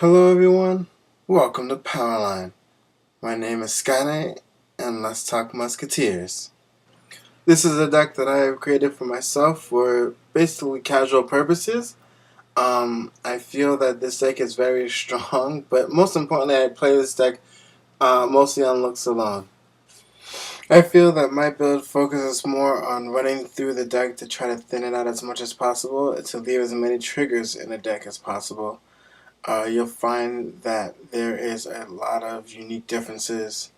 Hello everyone, welcome to Powerline. My name is Skyknight, and let's talk Musketeers. This is a deck that I have created for myself for basically casual purposes. I feel that this deck is very strong, but most importantly I play this deck mostly on looks alone. I feel that my build focuses more on running through the deck to try to thin it out as much as possible to leave as many triggers in the deck as possible. You'll find that there is a lot of unique differences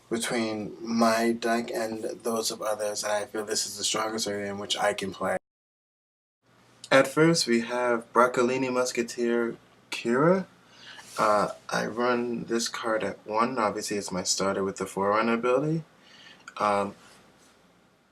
between my deck and those of others, and I feel this is the strongest area in which I can play. At first, we have Broccolini Musketeer Kira. I run this card at 1. Obviously, it's my starter with the Forerunner ability. Um,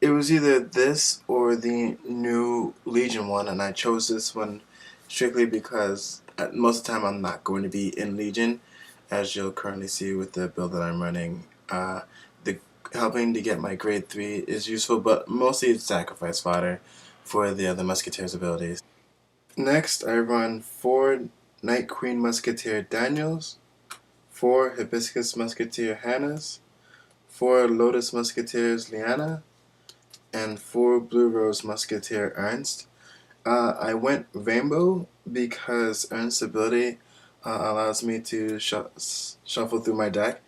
it was either this or the new Legion one, and I chose this one strictly because most of the time I'm not going to be in Legion, as you'll currently see with the build that I'm running. The helping to get my grade 3 is useful, but mostly it's sacrifice fodder for the other Musketeers abilities. Next, I run 4 Night Queen Musketeer Daniels, 4 Hibiscus Musketeer Hannahs, 4 Lotus Musketeers Liana, and 4 Blue Rose Musketeer Ernst. I went Rainbow because Ernst's ability allows me to shuffle through my deck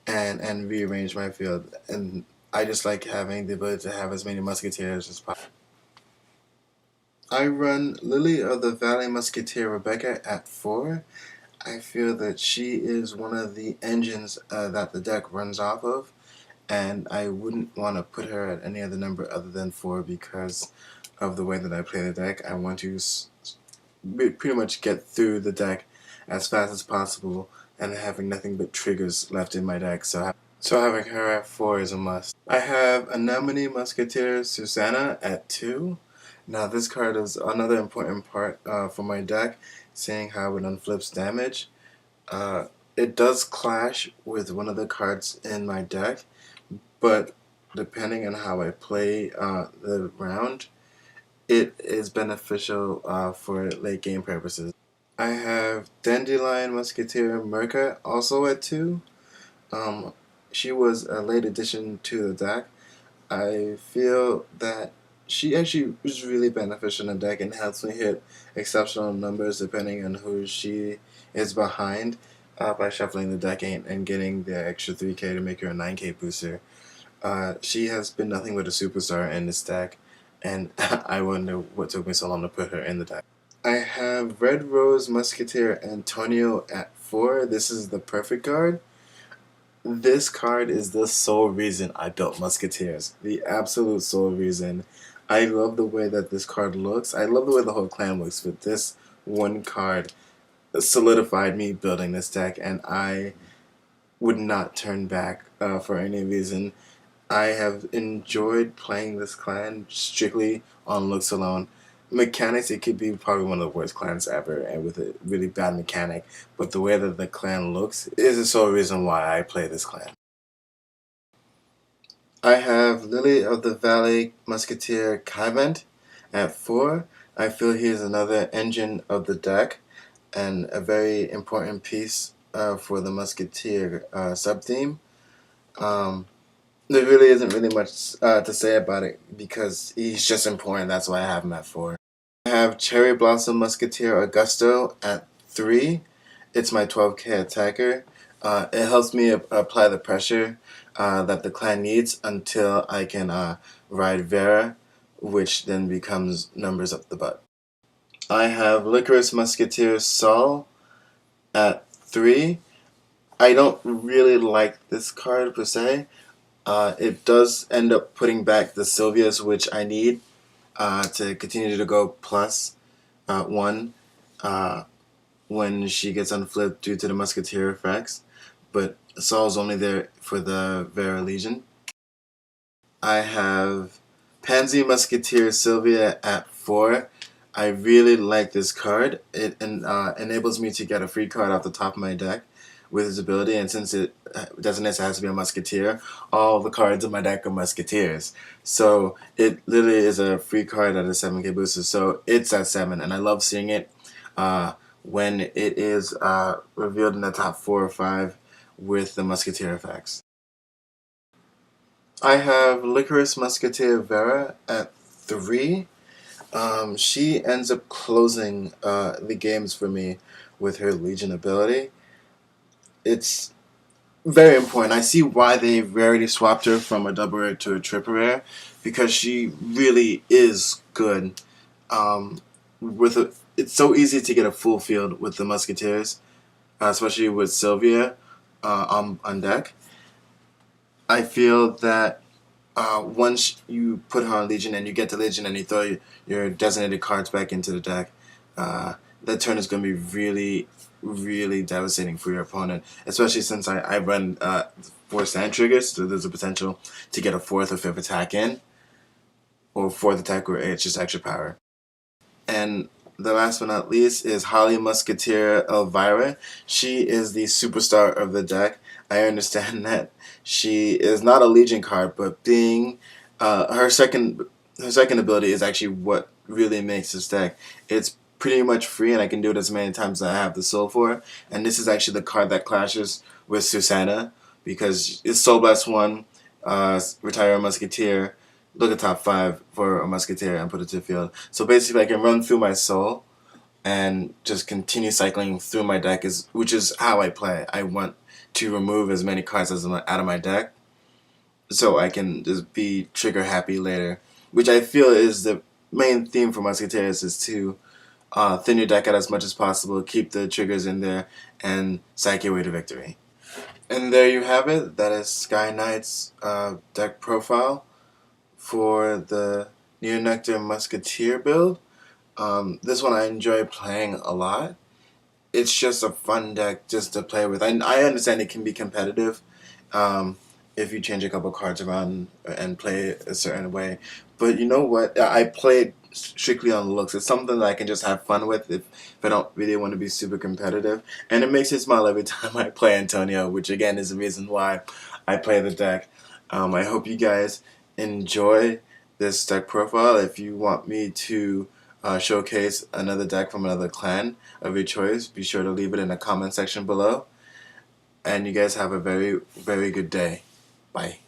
and rearrange my field. And I just like having the ability to have as many Musketeers as possible. I run Lily of the Valley Musketeer Rebecca at 4. I feel that she is one of the engines that the deck runs off of, and I wouldn't want to put her at any other number other than 4 because of the way that I play the deck. I want to pretty much get through the deck as fast as possible and having nothing but triggers left in my deck, so having her at 4 is a must. I have Anemone Musketeer Susanna at 2. Now this card is another important part for my deck, seeing how it unflips damage. It does clash with one of the cards in my deck, but depending on how I play the round, it is beneficial for late game purposes. I have Dandelion Musketeer Merca also at 2. Um, she was a late addition to the deck. I feel that she actually is really beneficial in the deck and helps me hit exceptional numbers depending on who she is behind by shuffling the deck and getting the extra 3k to make her a 9k booster. She has been nothing but a superstar in this deck, and I wonder what took me so long to put her in the deck. I have Red Rose Musketeer Antonio at 4. This is the perfect card. This card is the sole reason I built Musketeers. The absolute sole reason. I love the way that this card looks. I love the way the whole clan looks, but this one card solidified me building this deck, and I would not turn back for any reason. I have enjoyed playing this clan strictly on looks alone. Mechanics, it could be probably one of the worst clans ever and with a really bad mechanic, but the way that the clan looks is the sole reason why I play this clan. I have Lily of the Valley Musketeer Kaivent at 4. I feel he is another engine of the deck and a very important piece for the Musketeer sub-theme. There really isn't really much to say about it because he's just important. That's why I have him at 4. I have Cherry Blossom Musketeer Augusto at 3. It's my 12k attacker. It helps me apply the pressure that the clan needs until I can ride Vera, which then becomes numbers up the butt. I have Licorice Musketeer Saul at 3. I don't really like this card per se. It does end up putting back the Sylvias, which I need to continue to go plus 1 when she gets unflipped due to the Musketeer effects. But Saul's only there for the Vera Legion. I have Pansy Musketeer Sylvia at 4. I really like this card. It enables me to get a free card off the top of my deck with his ability, and since it designates it has to be a Musketeer, all the cards in my deck are Musketeers. So it literally is a free card at a 7k booster, so it's at 7, and I love seeing it when it is revealed in the top 4 or 5 with the Musketeer effects. I have Licorice Musketeer Vera at 3. She ends up closing the games for me with her Legion ability. It's very important. I see why they rarely swapped her from a double rare to a triple rare, because she really is good. It's so easy to get a full field with the Musketeers, especially with Sylvia on deck. I feel that once you put her on Legion and you get to Legion and you throw your designated cards back into the deck, that turn is going to be really, really devastating for your opponent. Especially since I run 4 stand triggers, so there's a potential to get a 4th or 5th attack in, or 4th attack where it's just extra power. And the last but not least is Holly Musketeer Elvira. She is the superstar of the deck. I understand that she is not a Legion card, but being her second ability is actually what really makes this deck. It's pretty much free, and I can do it as many times as I have the soul for. And this is actually the card that clashes with Susanna, because it's Soul Blast 1, retire a Musketeer, look at top 5 for a Musketeer and put it to the field. So basically I can run through my soul and just continue cycling through my deck, which is how I play. I want to remove as many cards as out of my deck so I can just be trigger happy later, which I feel is the main theme for Musketeers, is to thin your deck out as much as possible, keep the triggers in there, and psych your way to victory. And there you have it. That is Sky Knight's deck profile for the Neonectar Musketeer build. This one I enjoy playing a lot. It's just a fun deck just to play with. I understand it can be competitive if you change a couple cards around and play it a certain way. But you know what? I play it strictly on looks. It's something that I can just have fun with if I don't really want to be super competitive. And it makes me smile every time I play Antonio, which again is the reason why I play the deck. I hope you guys enjoy this deck profile. If you want me to showcase another deck from another clan of your choice, be sure to leave it in the comment section below. And you guys have a very, very good day. Bye.